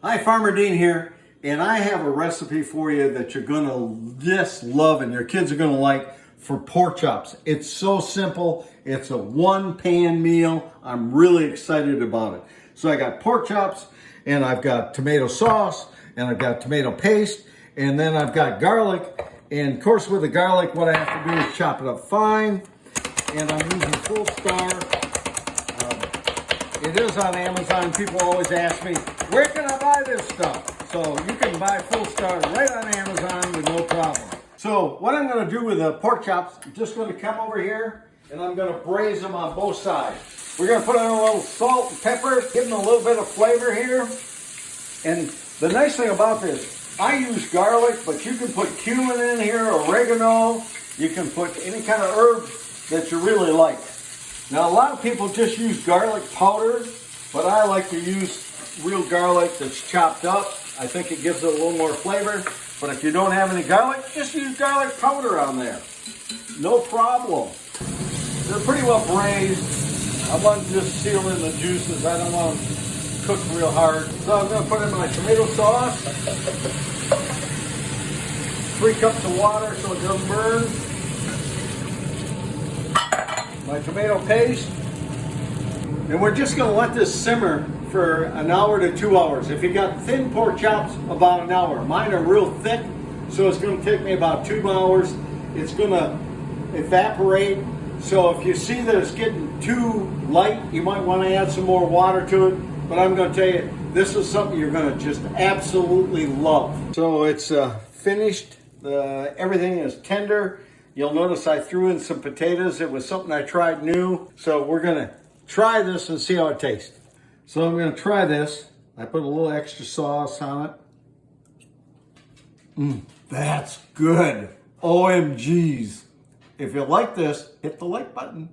Hi, Farmer Dean here, and I have a recipe for you that you're gonna just love and your kids are gonna like for pork chops. It's so simple. It's a one-pan meal. I'm really excited about it. So I got pork chops, and I've got tomato sauce, and I've got tomato paste, and then I've got garlic. And of course, with the garlic, what I have to do is chop it up fine, and I'm using Full Star. It is on Amazon. People always ask me, where can I buy this stuff? So you can buy Full Star right on Amazon with no problem. So what I'm going to do with the pork chops, I'm just going to come over here and I'm going to braise them on both sides. We're going to put on a little salt and pepper, give them a little bit of flavor here. And the nice thing about this, I use garlic, but you can put cumin in here, oregano. You can put any kind of herb that you really like. Now, a lot of people just use garlic powder, but I like to use real garlic that's chopped up. I think it gives it a little more flavor. But if you don't have any garlic, just use garlic powder on there. No problem. They're pretty well braised. I want to just seal in the juices. I don't want them cooked real hard. So I'm going to put in my tomato sauce. 3 cups of water so it doesn't burn. My tomato paste, and we're just going to let this simmer for an hour to 2 hours. If you got thin pork chops, about an hour. Mine are real thick, so it's going to take me about 2 hours. It's going to evaporate, so if you see that it's getting too light, you might want to add some more water to it, but I'm going to tell you, this is something you're going to just absolutely love. So it's finished. Everything is tender. You'll notice I threw in some potatoes. It was something I tried new. So we're gonna try this and see how it tastes. So I'm gonna try this. I put a little extra sauce on it. That's good. OMGs. If you like this, hit the like button.